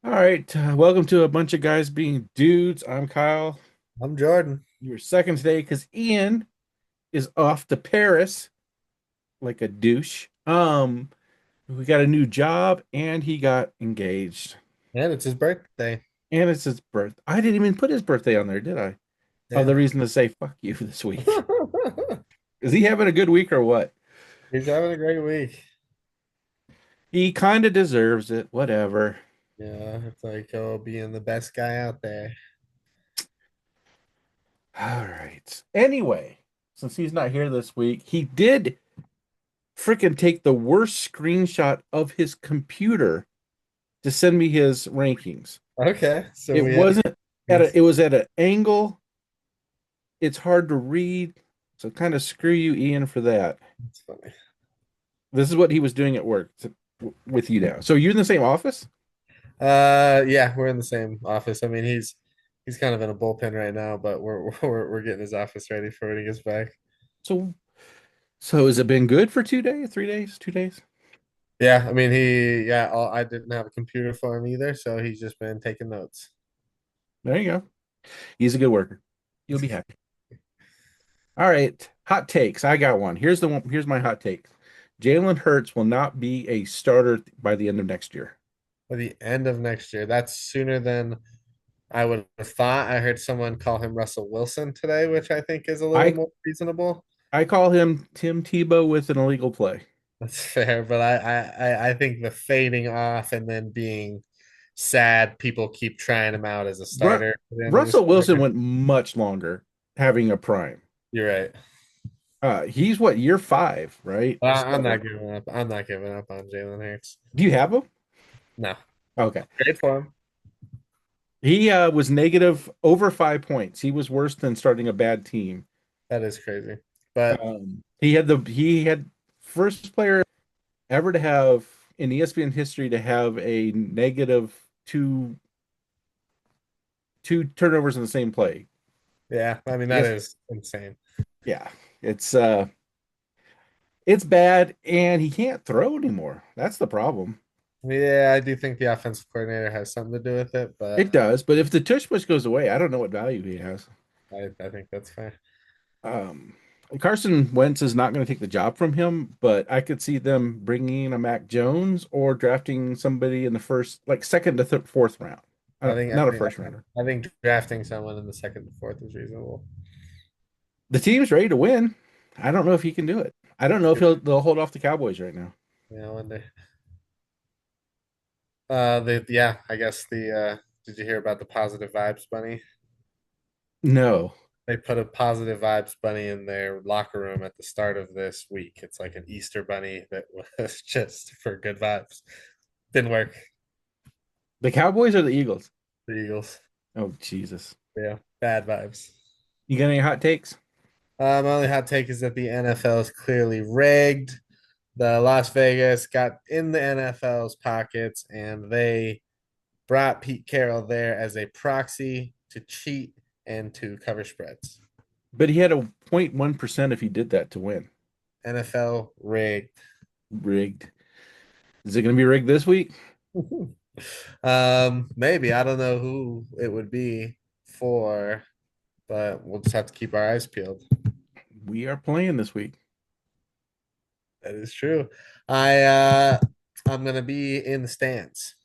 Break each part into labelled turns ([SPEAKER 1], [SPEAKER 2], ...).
[SPEAKER 1] All right, welcome to a bunch of guys being dudes. I'm Kyle.
[SPEAKER 2] I'm Jordan.
[SPEAKER 1] You're second today because Ian is off to Paris like a douche. We got a new job and he got engaged.
[SPEAKER 2] And it's his birthday.
[SPEAKER 1] And it's his birth. I didn't even put his birthday on there, did I? Oh,
[SPEAKER 2] Yeah.
[SPEAKER 1] the reason to say fuck you this week. Is he having a good week or what?
[SPEAKER 2] He's having a great week.
[SPEAKER 1] He kind of deserves it. Whatever.
[SPEAKER 2] Yeah, it's like being the best guy out there.
[SPEAKER 1] All right. Anyway, since he's not here this week, he did freaking take the worst screenshot of his computer to send me his rankings.
[SPEAKER 2] Okay, so
[SPEAKER 1] It
[SPEAKER 2] we have
[SPEAKER 1] wasn't it was at an angle. It's hard to read. So kind of screw you, Ian, for that.
[SPEAKER 2] it's funny.
[SPEAKER 1] This is what he was doing at work with you now. So you're in the same office?
[SPEAKER 2] Yeah, we're in the same office. I mean, he's kind of in a bullpen right now, but we're getting his office ready for when he gets back.
[SPEAKER 1] So so has it been good for 2 days, 3 days, 2 days?
[SPEAKER 2] Yeah, I mean I didn't have a computer for him either, so he's just been taking notes.
[SPEAKER 1] There you go. He's a good worker. You'll be happy. All right. Hot takes. I got one. Here's the one. Here's my hot take. Jalen Hurts will not be a starter by the end of next year.
[SPEAKER 2] By the end of next year, that's sooner than I would have thought. I heard someone call him Russell Wilson today, which I think is a little
[SPEAKER 1] I
[SPEAKER 2] more reasonable.
[SPEAKER 1] I call him Tim Tebow with an illegal play.
[SPEAKER 2] That's fair, but I think the fading off and then being sad, people keep trying him out as a
[SPEAKER 1] Ru-
[SPEAKER 2] starter at the end of his
[SPEAKER 1] Russell Wilson
[SPEAKER 2] career.
[SPEAKER 1] went much longer having a prime.
[SPEAKER 2] You're right.
[SPEAKER 1] He's what, year five, right?
[SPEAKER 2] I'm
[SPEAKER 1] So,
[SPEAKER 2] not giving up. I'm not giving up on Jalen Hurts.
[SPEAKER 1] do you have him?
[SPEAKER 2] No,
[SPEAKER 1] Okay.
[SPEAKER 2] great for him.
[SPEAKER 1] He was negative over 5 points. He was worse than starting a bad team.
[SPEAKER 2] That is crazy. But
[SPEAKER 1] He had first player ever to have in ESPN history to have a negative two turnovers in the same play.
[SPEAKER 2] yeah, I mean that
[SPEAKER 1] Yes.
[SPEAKER 2] is insane.
[SPEAKER 1] Yeah. It's it's bad and he can't throw anymore. That's the problem.
[SPEAKER 2] Yeah, I do think the offensive coordinator has something to do with it, but
[SPEAKER 1] It does, but if the tush push goes away, I don't know what value he has.
[SPEAKER 2] I think that's fair.
[SPEAKER 1] Um, Carson Wentz is not going to take the job from him, but I could see them bringing in a Mac Jones or drafting somebody in the first, like second to fourth round.
[SPEAKER 2] I think I
[SPEAKER 1] Not a
[SPEAKER 2] think
[SPEAKER 1] first rounder.
[SPEAKER 2] I think drafting someone in the second and fourth is reasonable.
[SPEAKER 1] The team's ready to win. I don't know if he can do it. I don't know if they'll hold off the Cowboys right now.
[SPEAKER 2] Yeah, I wonder. I guess did you hear about the positive vibes bunny?
[SPEAKER 1] No.
[SPEAKER 2] They put a positive vibes bunny in their locker room at the start of this week. It's like an Easter bunny that was just for good vibes. Didn't work.
[SPEAKER 1] The Cowboys or the Eagles?
[SPEAKER 2] The Eagles.
[SPEAKER 1] Oh, Jesus.
[SPEAKER 2] Yeah, bad vibes.
[SPEAKER 1] You got any hot takes?
[SPEAKER 2] My only hot take is that the NFL is clearly rigged. The Las Vegas got in the NFL's pockets and they brought Pete Carroll there as a proxy to cheat and to cover spreads.
[SPEAKER 1] But he had a 0.1% if he did that to win.
[SPEAKER 2] NFL rigged.
[SPEAKER 1] Rigged. Is it going to be rigged this week?
[SPEAKER 2] Maybe I don't know who it would be for, but we'll just have to keep our eyes peeled.
[SPEAKER 1] We are playing this week.
[SPEAKER 2] That is true. I'm gonna be in the stands.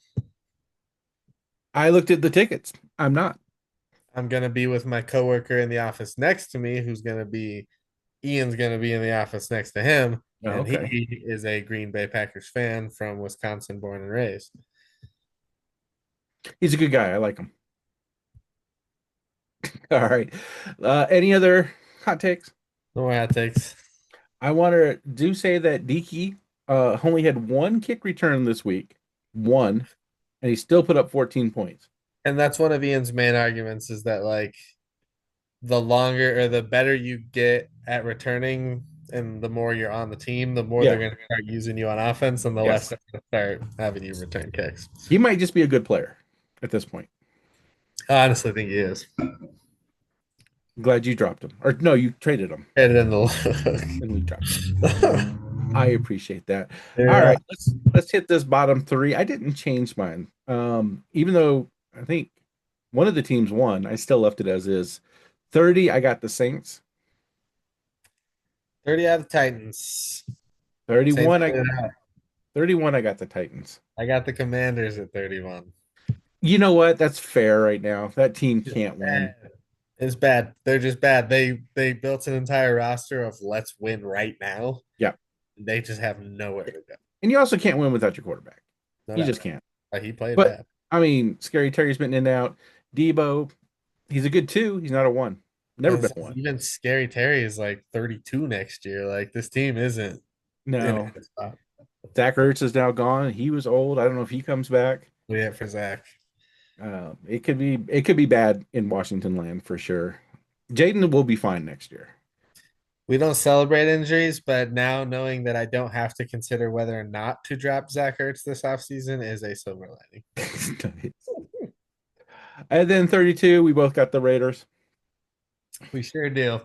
[SPEAKER 1] I looked at the tickets. I'm not.
[SPEAKER 2] I'm gonna be with my coworker in the office next to me, who's gonna be Ian's gonna be in the office next to him,
[SPEAKER 1] Oh,
[SPEAKER 2] and
[SPEAKER 1] okay.
[SPEAKER 2] he is a Green Bay Packers fan from Wisconsin, born and raised.
[SPEAKER 1] He's a good guy. I like him. All right. Any other hot takes?
[SPEAKER 2] No more hot takes.
[SPEAKER 1] I want to do say that Deke only had one kick return this week, one, and he still put up 14 points.
[SPEAKER 2] And that's one of Ian's main arguments is that like the longer or the better you get at returning and the more you're on the team, the more they're
[SPEAKER 1] Yeah.
[SPEAKER 2] going to start using you on offense and the less
[SPEAKER 1] Yes.
[SPEAKER 2] they're going to start having you return kicks.
[SPEAKER 1] He might just be a good player at this point.
[SPEAKER 2] I honestly think he is.
[SPEAKER 1] Glad you dropped him. Or no, you traded him
[SPEAKER 2] And in the
[SPEAKER 1] and we dropped him. I appreciate that. All
[SPEAKER 2] Yeah.
[SPEAKER 1] right, let's hit this bottom three. I didn't change mine. Even though I think one of the teams won, I still left it as is. 30, I got the Saints.
[SPEAKER 2] 30 out of the Titans. Saints
[SPEAKER 1] 31,
[SPEAKER 2] put it out.
[SPEAKER 1] 31, I got the Titans.
[SPEAKER 2] I got the Commanders at 31.
[SPEAKER 1] You know what? That's fair right now. That team
[SPEAKER 2] Just
[SPEAKER 1] can't win.
[SPEAKER 2] bad. It's bad. They're just bad. They built an entire roster of let's win right now.
[SPEAKER 1] Yeah.
[SPEAKER 2] They just have nowhere to go.
[SPEAKER 1] And you also can't win without your quarterback.
[SPEAKER 2] No
[SPEAKER 1] You
[SPEAKER 2] doubt.
[SPEAKER 1] just can't.
[SPEAKER 2] He played
[SPEAKER 1] But
[SPEAKER 2] bad.
[SPEAKER 1] I mean, Scary Terry's been in and out. Debo, he's a good two. He's not a one. Never been a one.
[SPEAKER 2] Even Scary Terry is like 32 next year. Like this team isn't in
[SPEAKER 1] No.
[SPEAKER 2] a spot.
[SPEAKER 1] Zach Ertz is now gone. He was old. I don't know if he comes back.
[SPEAKER 2] Yeah, for Zach.
[SPEAKER 1] It could be bad in Washington land for sure. Jaden will be fine next year.
[SPEAKER 2] We don't celebrate injuries, but now knowing that I don't have to consider whether or not to drop Zach Ertz this offseason is a silver lining.
[SPEAKER 1] And then 32, we both got the Raiders.
[SPEAKER 2] We sure do.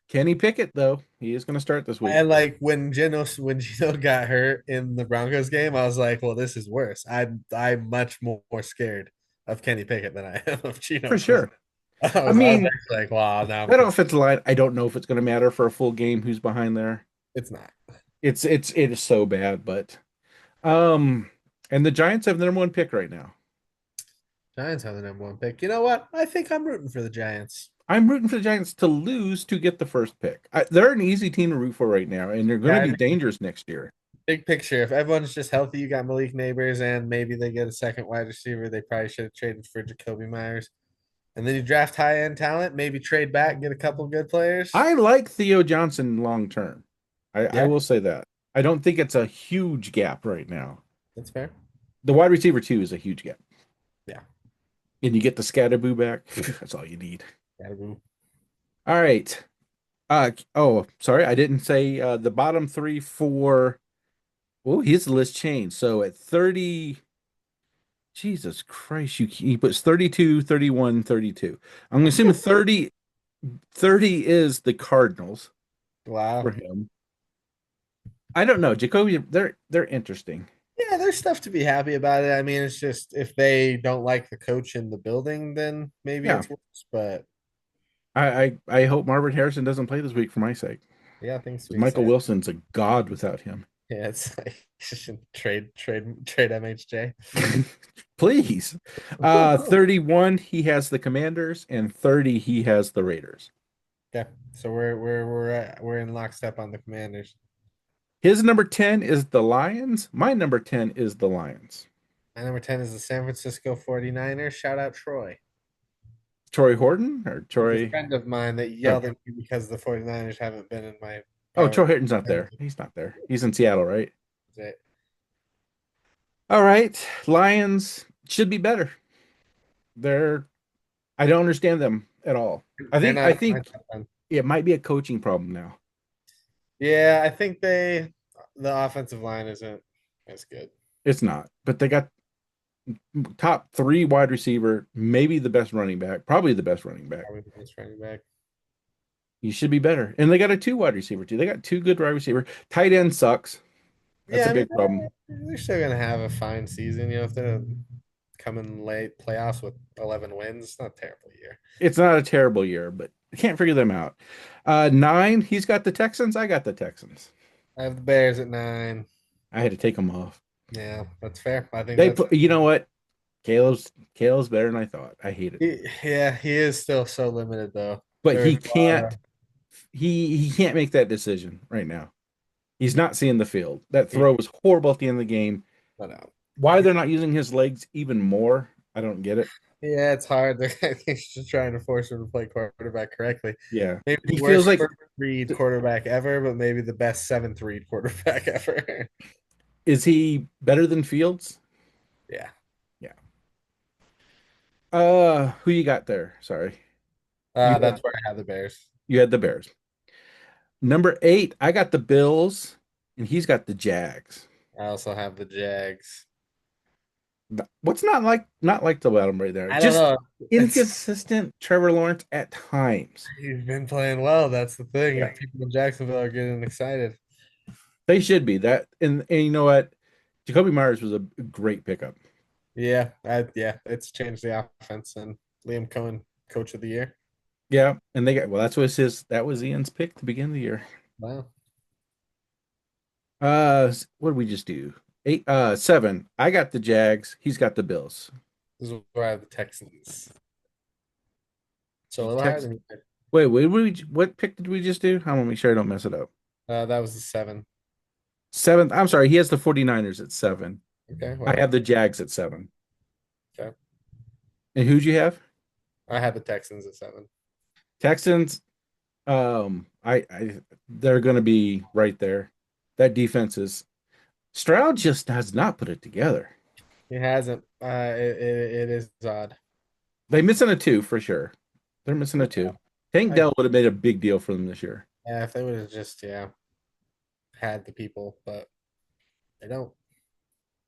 [SPEAKER 1] Kenny Pickett, though, he is going to start this week.
[SPEAKER 2] And like when Gino got hurt in the Broncos game, I was like, well, this is worse. I'm much more scared of Kenny Pickett than I am of Gino.
[SPEAKER 1] For sure.
[SPEAKER 2] I
[SPEAKER 1] mean,
[SPEAKER 2] was like, wow, now
[SPEAKER 1] that offensive line, I don't know if it's going to matter for a full game who's behind there.
[SPEAKER 2] it's not.
[SPEAKER 1] It is so bad, but and the Giants have the number one pick right now.
[SPEAKER 2] Giants have the number one pick. You know what? I think I'm rooting for the Giants.
[SPEAKER 1] I'm rooting for the Giants to lose to get the first pick. They're an easy team to root for right now, and they're going to be dangerous next year.
[SPEAKER 2] Big picture, if everyone's just healthy, you got Malik Neighbors, and maybe they get a second wide receiver. They probably should have traded for Jacoby Myers. And then you draft high end talent, maybe trade back, get a couple good players.
[SPEAKER 1] I like Theo Johnson long term. I will say that. I don't think it's a huge gap right now.
[SPEAKER 2] That's fair.
[SPEAKER 1] The wide receiver, too, is a huge gap.
[SPEAKER 2] Yeah.
[SPEAKER 1] And you get the Scatterboo back. That's all you need.
[SPEAKER 2] Scatterboo.
[SPEAKER 1] All right. Sorry, I didn't say the bottom three for. Oh, his list changed. So at 30, Jesus Christ, he puts 32, 31, 32. I'm going to assume 30 is the Cardinals
[SPEAKER 2] Wow.
[SPEAKER 1] for him. I don't know. Jacoby, they're interesting.
[SPEAKER 2] Yeah, there's stuff to be happy about it. I mean, it's just if they don't like the coach in the building, then maybe
[SPEAKER 1] Yeah.
[SPEAKER 2] it's worse. But
[SPEAKER 1] I hope Marvin Harrison doesn't play this week for my sake.
[SPEAKER 2] yeah, things to be
[SPEAKER 1] Michael
[SPEAKER 2] said.
[SPEAKER 1] Wilson's a god without him.
[SPEAKER 2] Yeah, it's like trade MHJ.
[SPEAKER 1] Please. 31, he has the Commanders, and 30, he has the Raiders.
[SPEAKER 2] Yeah, so we're in lockstep on the Commanders.
[SPEAKER 1] His number 10 is the Lions. My number 10 is the Lions.
[SPEAKER 2] My number 10 is the San Francisco 49ers. Shout out Troy.
[SPEAKER 1] Troy Horton or
[SPEAKER 2] He's
[SPEAKER 1] Troy?
[SPEAKER 2] a friend of mine that yelled at me because the 49ers haven't been in my
[SPEAKER 1] Oh, Troy Horton's not there. He's not there. He's in Seattle, right?
[SPEAKER 2] It.
[SPEAKER 1] All right. Lions should be better. I don't understand them at all. I think it might be a coaching problem now.
[SPEAKER 2] Yeah, I think the offensive line isn't as good.
[SPEAKER 1] It's not, but they got top three wide receiver, maybe the best running back, probably the best running back.
[SPEAKER 2] Probably the best running back.
[SPEAKER 1] You should be better. And they got a two wide receiver too. They got two good wide receiver. Tight end sucks. That's a big problem.
[SPEAKER 2] They're still gonna have a fine season. You know, if they're coming late playoffs with 11 wins, it's not a terrible year.
[SPEAKER 1] It's not a terrible year, but I can't figure them out. 9, he's got the Texans. I got the Texans.
[SPEAKER 2] I have the Bears at 9.
[SPEAKER 1] I had to take them off.
[SPEAKER 2] Yeah, that's fair. I think
[SPEAKER 1] you know what? Caleb's better than I thought. I hate it.
[SPEAKER 2] He is still so limited though.
[SPEAKER 1] But he can't he can't make that decision right now. He's not seeing the field. That throw was horrible at the end of the game. Why they're not using his legs even more, I don't get it.
[SPEAKER 2] Yeah, it's hard. I think just trying to force him to play quarterback correctly.
[SPEAKER 1] Yeah.
[SPEAKER 2] Maybe
[SPEAKER 1] he feels like
[SPEAKER 2] read quarterback ever, but maybe the best 7th read quarterback ever.
[SPEAKER 1] Is he better than Fields?
[SPEAKER 2] Yeah.
[SPEAKER 1] Yeah. Who you got there? Sorry.
[SPEAKER 2] That's where I have the Bears.
[SPEAKER 1] You had the Bears. Number 8, I got the Bills, and he's got the Jags.
[SPEAKER 2] I also have the Jags.
[SPEAKER 1] What's not like the bottom right there?
[SPEAKER 2] I don't know.
[SPEAKER 1] Inconsistent Trevor Lawrence at times.
[SPEAKER 2] He's been playing well. That's the thing.
[SPEAKER 1] Yeah.
[SPEAKER 2] People in Jacksonville are getting excited.
[SPEAKER 1] They should be that, and you know what? Jacoby Myers was a great pickup.
[SPEAKER 2] Yeah, it's changed the offense and Liam Cohen, coach of the year.
[SPEAKER 1] Yeah, and they got well. That's what his that was Ian's pick to begin the year.
[SPEAKER 2] Wow.
[SPEAKER 1] What did we just do? Eight, seven. I got the Jags. He's got the Bills.
[SPEAKER 2] This is where I have the Texans. So a little higher
[SPEAKER 1] Tex.
[SPEAKER 2] than
[SPEAKER 1] What pick did we just do? I want to make sure I don't mess it up.
[SPEAKER 2] that was the 7.
[SPEAKER 1] Seventh. I'm sorry. He has the 49ers at seven.
[SPEAKER 2] Okay,
[SPEAKER 1] I
[SPEAKER 2] well,
[SPEAKER 1] have the Jags at seven.
[SPEAKER 2] okay.
[SPEAKER 1] And who'd you have?
[SPEAKER 2] I had the Texans at 7.
[SPEAKER 1] Texans. I they're going to be right there. That defense is Stroud just has not put it together.
[SPEAKER 2] He hasn't. It is odd.
[SPEAKER 1] They missing a two for sure. They're missing a two. Tank
[SPEAKER 2] I,
[SPEAKER 1] Dell would have made a big deal for them this year.
[SPEAKER 2] yeah, if they would have just had the people, but they don't.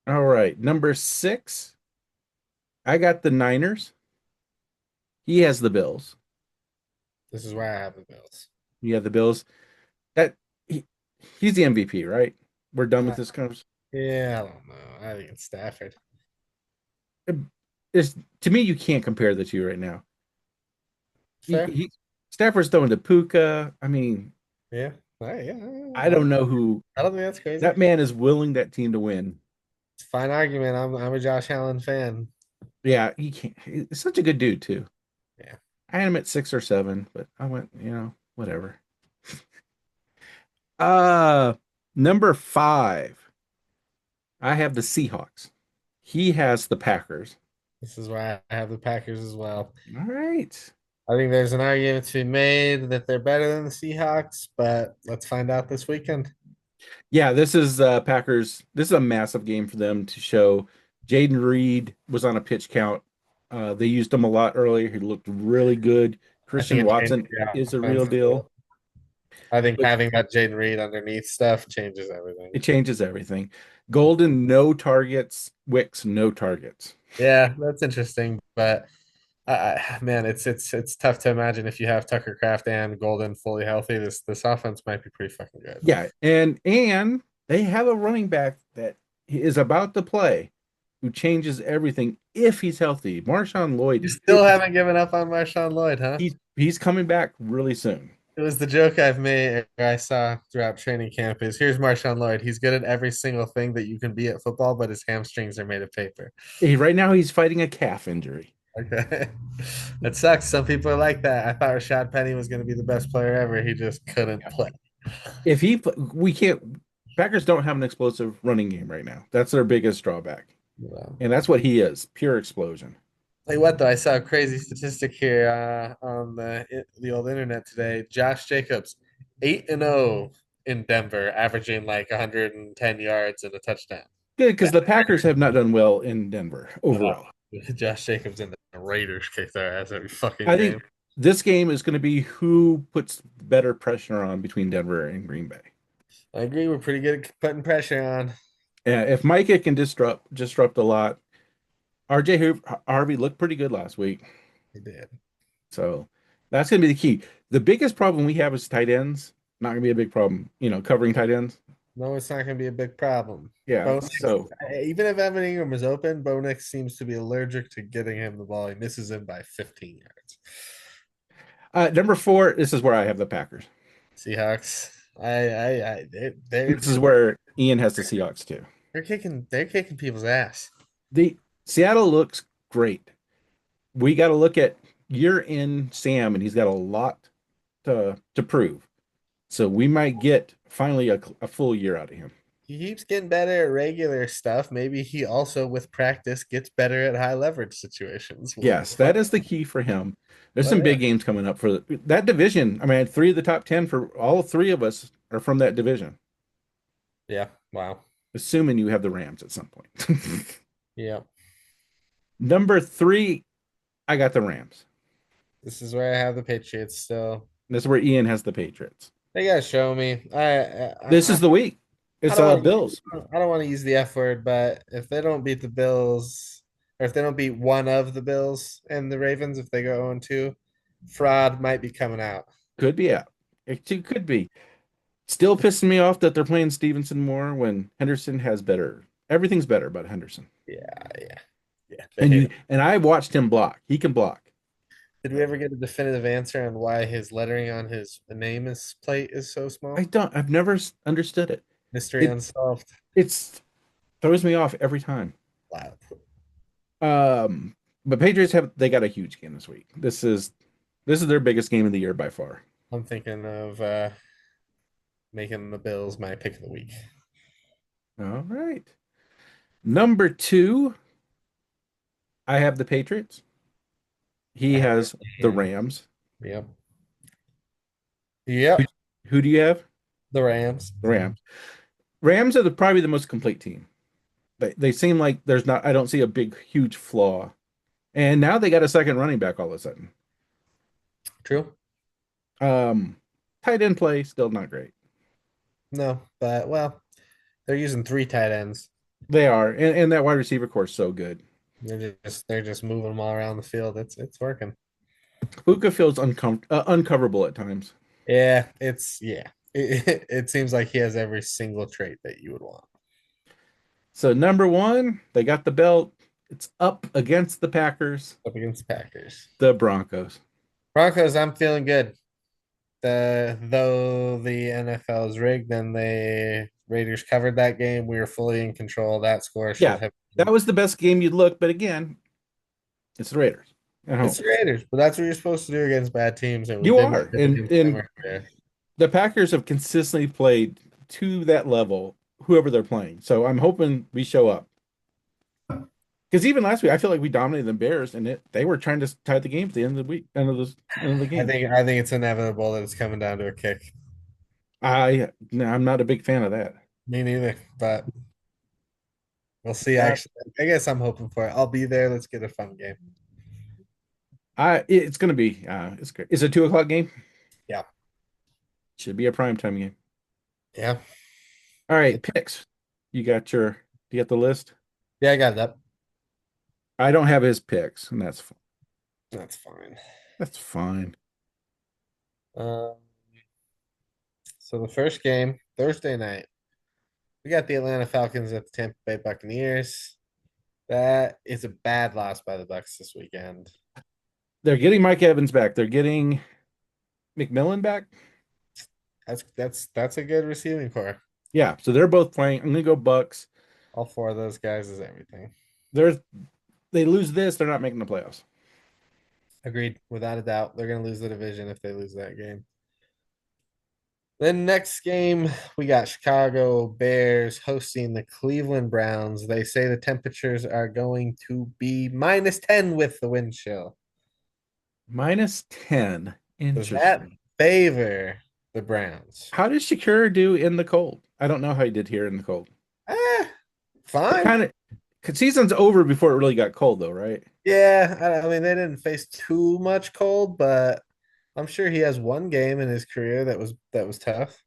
[SPEAKER 1] All right, number six. I got the Niners. He has the Bills.
[SPEAKER 2] This is where I have the Bills.
[SPEAKER 1] You have the Bills. That he, he's the MVP, right? We're done with
[SPEAKER 2] Uh,
[SPEAKER 1] this conversation.
[SPEAKER 2] yeah, I don't know. I think it's Stafford.
[SPEAKER 1] It's to me, you can't compare the two right now.
[SPEAKER 2] Fair.
[SPEAKER 1] He Stafford's throwing to Puka. I mean,
[SPEAKER 2] Yeah. Yeah.
[SPEAKER 1] I don't know who
[SPEAKER 2] I don't think that's crazy.
[SPEAKER 1] that man is willing that team to win.
[SPEAKER 2] It's a fine argument. I'm a Josh Allen fan.
[SPEAKER 1] Yeah, he can't. He's such a good dude too.
[SPEAKER 2] Yeah.
[SPEAKER 1] I had him at 6 or 7, but I went, whatever. Number five, I have the Seahawks. He has the Packers.
[SPEAKER 2] This is why I have the Packers as well.
[SPEAKER 1] All right.
[SPEAKER 2] I think there's an argument to be made that they're better than the Seahawks, but let's find out this weekend.
[SPEAKER 1] Yeah, this is Packers. This is a massive game for them to show. Jaden Reed was on a pitch count. They used him a lot earlier. He looked really good.
[SPEAKER 2] I think
[SPEAKER 1] Christian
[SPEAKER 2] it changed
[SPEAKER 1] Watson
[SPEAKER 2] the
[SPEAKER 1] is a
[SPEAKER 2] offense
[SPEAKER 1] real
[SPEAKER 2] as well.
[SPEAKER 1] deal.
[SPEAKER 2] I think
[SPEAKER 1] But
[SPEAKER 2] having that Jaden Reed underneath stuff changes everything.
[SPEAKER 1] it changes everything. Golden, no targets. Wicks, no targets.
[SPEAKER 2] Yeah, that's interesting, but man, it's tough to imagine if you have Tucker Craft and Golden fully healthy. This offense might be pretty fucking good.
[SPEAKER 1] Yeah, and they have a running back that is about to play who changes everything if he's healthy. Marshawn
[SPEAKER 2] You
[SPEAKER 1] Lloyd,
[SPEAKER 2] still haven't given up on Marshawn Lloyd, huh?
[SPEAKER 1] he's coming back really soon.
[SPEAKER 2] It was the joke I've made I saw throughout training camp is here's Marshawn Lloyd. He's good at every single thing that you can be at football, but his hamstrings are made of paper.
[SPEAKER 1] Right now he's fighting a calf injury.
[SPEAKER 2] Okay. It sucks. Some people are like that. I thought Rashad Penny was going to be the best player ever. He just couldn't play.
[SPEAKER 1] If he we can't Packers don't have an explosive running game right now. That's their biggest drawback.
[SPEAKER 2] Wow.
[SPEAKER 1] And that's what he is, pure explosion.
[SPEAKER 2] Like what though? I saw a crazy statistic here on the old internet today. Josh Jacobs, 8-0 in Denver, averaging like 110 yards and a touchdown.
[SPEAKER 1] Good, because the Packers have not done well in Denver
[SPEAKER 2] Oh,
[SPEAKER 1] overall.
[SPEAKER 2] Josh Jacobs and the Raiders kick their ass every fucking
[SPEAKER 1] I
[SPEAKER 2] game.
[SPEAKER 1] think this game is going to be who puts better pressure on between Denver and Green Bay.
[SPEAKER 2] I agree. We're pretty good at putting pressure on.
[SPEAKER 1] If Micah can disrupt a lot, RJ Harvey looked pretty good last week.
[SPEAKER 2] He did.
[SPEAKER 1] So that's going to be the key. The biggest problem we have is tight ends. Not going to be a big problem, covering tight ends.
[SPEAKER 2] No, it's not going to be a big problem.
[SPEAKER 1] Yeah.
[SPEAKER 2] Bo
[SPEAKER 1] So
[SPEAKER 2] Even if Evan Ingram is open, Bo Nix seems to be allergic to getting him the ball. He misses him by 15 yards.
[SPEAKER 1] number four, this is where I have the Packers.
[SPEAKER 2] Seahawks. They're
[SPEAKER 1] This is where Ian has the Seahawks too.
[SPEAKER 2] they're kicking people's ass.
[SPEAKER 1] The Seattle looks great. We got to look at year in Sam, and he's got a lot to prove. So we might get finally a full year out of him.
[SPEAKER 2] He keeps getting better at regular stuff. Maybe he also, with practice, gets better at high leverage situations.
[SPEAKER 1] Yes, that is the key for him. There's some
[SPEAKER 2] Yeah.
[SPEAKER 1] big games coming up for that division. I mean, three of the top 10 for all three of us are from that division,
[SPEAKER 2] Yeah. Wow.
[SPEAKER 1] assuming you have the Rams at some point.
[SPEAKER 2] Yeah.
[SPEAKER 1] Number three, I got the Rams.
[SPEAKER 2] This is where I have the Patriots still.
[SPEAKER 1] This is where Ian has the Patriots.
[SPEAKER 2] They gotta show me.
[SPEAKER 1] This is the week.
[SPEAKER 2] I
[SPEAKER 1] It's
[SPEAKER 2] don't want
[SPEAKER 1] Bills.
[SPEAKER 2] I don't want to use the F word, but if they don't beat the Bills, or if they don't beat one of the Bills and the Ravens, if they go 0-2, fraud might be coming out.
[SPEAKER 1] Could be out. It could be. Still pissing me off that they're playing Stevenson more when Henderson has better. Everything's better about Henderson.
[SPEAKER 2] Yeah, yeah, yeah. They
[SPEAKER 1] And
[SPEAKER 2] hate
[SPEAKER 1] you
[SPEAKER 2] him.
[SPEAKER 1] and I watched him block. He can block.
[SPEAKER 2] Did we ever get a definitive answer on why his lettering on his name is plate is so small?
[SPEAKER 1] I've never understood it.
[SPEAKER 2] Mystery
[SPEAKER 1] It
[SPEAKER 2] unsolved.
[SPEAKER 1] it's throws me off every time.
[SPEAKER 2] Wow.
[SPEAKER 1] Um, but Patriots they got a huge game this week. This is their biggest game of the year by far.
[SPEAKER 2] I'm thinking of making the Bills my pick of the week.
[SPEAKER 1] All right. Number two, I have the Patriots.
[SPEAKER 2] I
[SPEAKER 1] He
[SPEAKER 2] have
[SPEAKER 1] has the
[SPEAKER 2] him.
[SPEAKER 1] Rams.
[SPEAKER 2] Yep.
[SPEAKER 1] Who,
[SPEAKER 2] Yep.
[SPEAKER 1] who do you have?
[SPEAKER 2] The Rams.
[SPEAKER 1] The Rams. Rams are probably the most complete team. They seem like there's not. I don't see a big, huge flaw. And now they got a second running back all of a sudden.
[SPEAKER 2] True.
[SPEAKER 1] Um, Tight end play still not great.
[SPEAKER 2] No, but well, they're using three tight ends.
[SPEAKER 1] They are, and that wide receiver core is so good.
[SPEAKER 2] They're just moving them all around the field. It's working.
[SPEAKER 1] Puka feels uncoverable at times.
[SPEAKER 2] Yeah, yeah. It seems like he has every single trait that you would want.
[SPEAKER 1] So number one, they got the belt. It's up against the Packers,
[SPEAKER 2] Up against the Packers.
[SPEAKER 1] the Broncos.
[SPEAKER 2] Broncos, I'm feeling good. Though the NFL is rigged and the Raiders covered that game, we were fully in control. That score should
[SPEAKER 1] Yeah,
[SPEAKER 2] have.
[SPEAKER 1] that was the best game you'd look, but again, it's the Raiders at
[SPEAKER 2] It's
[SPEAKER 1] home.
[SPEAKER 2] the Raiders, but that's what you're supposed to do against bad teams, and we
[SPEAKER 1] You
[SPEAKER 2] didn't
[SPEAKER 1] are,
[SPEAKER 2] do it
[SPEAKER 1] and
[SPEAKER 2] against them
[SPEAKER 1] and
[SPEAKER 2] earlier.
[SPEAKER 1] the Packers have consistently played to that level, whoever they're playing. So I'm hoping we show up. Because even last week, I feel like we dominated the Bears, and they were trying to tie the game at the end of the week, end of the
[SPEAKER 2] I
[SPEAKER 1] game.
[SPEAKER 2] think I think it's inevitable that it's coming down to a kick.
[SPEAKER 1] No, I'm not a big fan of that.
[SPEAKER 2] Me neither, but we'll see.
[SPEAKER 1] Uh,
[SPEAKER 2] Actually, I guess I'm hoping for it. I'll be there. Let's get a fun game.
[SPEAKER 1] it's gonna be it's great. It's a 2 o'clock game.
[SPEAKER 2] Yeah,
[SPEAKER 1] Should be a prime time game.
[SPEAKER 2] yeah,
[SPEAKER 1] All right, picks. You got the list?
[SPEAKER 2] yeah. I got that.
[SPEAKER 1] I don't have his picks, and
[SPEAKER 2] That's fine.
[SPEAKER 1] that's fine.
[SPEAKER 2] Um, so the first game Thursday night, we got the Atlanta Falcons at the Tampa Bay Buccaneers. That is a bad loss by the Bucks this weekend.
[SPEAKER 1] They're getting Mike Evans back. They're getting McMillan back.
[SPEAKER 2] That's a good receiving core.
[SPEAKER 1] Yeah, so they're both playing. I'm gonna go Bucks.
[SPEAKER 2] All four of those guys is everything.
[SPEAKER 1] There's they lose this, they're not making the playoffs.
[SPEAKER 2] Agreed, without a doubt. They're gonna lose the division if they lose that game. Then next game, we got Chicago Bears hosting the Cleveland Browns. They say the temperatures are going to be -10 with the wind chill.
[SPEAKER 1] -10.
[SPEAKER 2] Does that
[SPEAKER 1] Interesting.
[SPEAKER 2] favor the Browns?
[SPEAKER 1] How did Shakira do in the cold? I don't know how he did here in the cold.
[SPEAKER 2] Eh,
[SPEAKER 1] It
[SPEAKER 2] fine.
[SPEAKER 1] kind of season's over before it really got cold though, right?
[SPEAKER 2] Yeah, I mean they didn't face too much cold, but I'm sure he has one game in his career that was tough.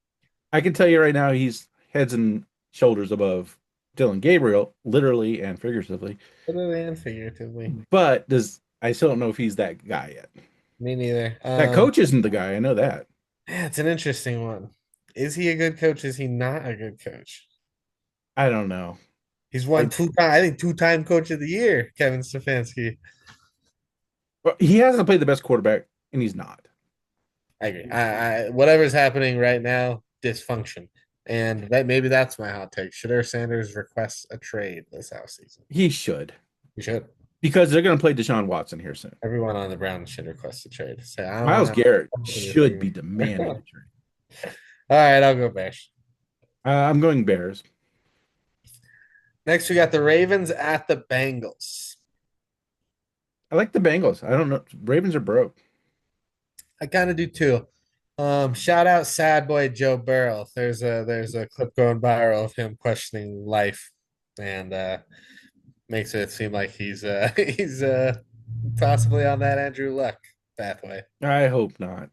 [SPEAKER 1] I can tell you right now he's heads and shoulders above Dylan Gabriel, literally and figuratively.
[SPEAKER 2] Literally and figuratively.
[SPEAKER 1] But does I still don't know if he's that guy yet.
[SPEAKER 2] Me neither.
[SPEAKER 1] That coach isn't the guy, I know that.
[SPEAKER 2] Yeah, it's an interesting one. Is he a good coach? Is he not a good coach?
[SPEAKER 1] I don't know.
[SPEAKER 2] He's won
[SPEAKER 1] I,
[SPEAKER 2] 2 time, I think 2-time coach of the year, Kevin Stefanski.
[SPEAKER 1] well, he hasn't played the best quarterback, and he's not.
[SPEAKER 2] I agree. Whatever's happening right now, dysfunction. And that maybe that's my hot take. Should Sanders request a trade this offseason?
[SPEAKER 1] He should.
[SPEAKER 2] He should.
[SPEAKER 1] Because they're going to play Deshaun Watson here soon.
[SPEAKER 2] Everyone on the Browns should request a trade. Say, I don't
[SPEAKER 1] Miles
[SPEAKER 2] want
[SPEAKER 1] Garrett
[SPEAKER 2] to
[SPEAKER 1] should be demanding a trade.
[SPEAKER 2] All right, I'll go Bears.
[SPEAKER 1] I'm going Bears.
[SPEAKER 2] Next, we got the Ravens at the Bengals.
[SPEAKER 1] I like the Bengals. I don't know. Ravens are broke.
[SPEAKER 2] I kind of do too. Shout out sad boy Joe Burrow. There's a clip going viral of him questioning life and makes it seem like he's he's possibly on that Andrew Luck pathway.
[SPEAKER 1] I hope not.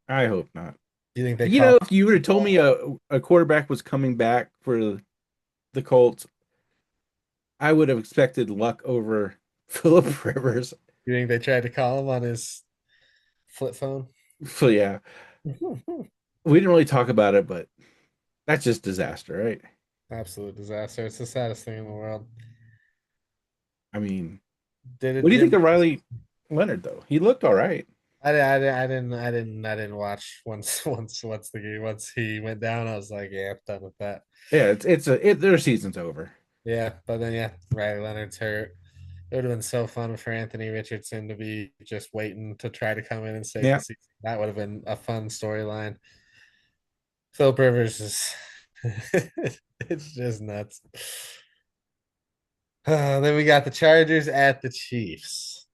[SPEAKER 1] I hope not.
[SPEAKER 2] Do you think they
[SPEAKER 1] You
[SPEAKER 2] call
[SPEAKER 1] know, if you would have told me a quarterback was coming back for the Colts, I would have expected Luck over Philip Rivers.
[SPEAKER 2] you think they tried to call him on his flip phone?
[SPEAKER 1] So yeah. We didn't really talk about it, but that's just disaster, right?
[SPEAKER 2] Absolute disaster. It's the saddest thing in the world.
[SPEAKER 1] I mean,
[SPEAKER 2] Did
[SPEAKER 1] what
[SPEAKER 2] it,
[SPEAKER 1] do you think
[SPEAKER 2] did
[SPEAKER 1] of Riley Leonard though? He looked all right.
[SPEAKER 2] I didn't watch once he went down. I was like, yeah, I'm done with that.
[SPEAKER 1] Yeah, their season's over.
[SPEAKER 2] Yeah, but then yeah, Riley Leonard's hurt. It would have been so fun for Anthony Richardson to be just waiting to try to come in and save the
[SPEAKER 1] Yeah.
[SPEAKER 2] season. That would have been a fun storyline. Philip Rivers is it's just nuts. Then we got the Chargers at the Chiefs.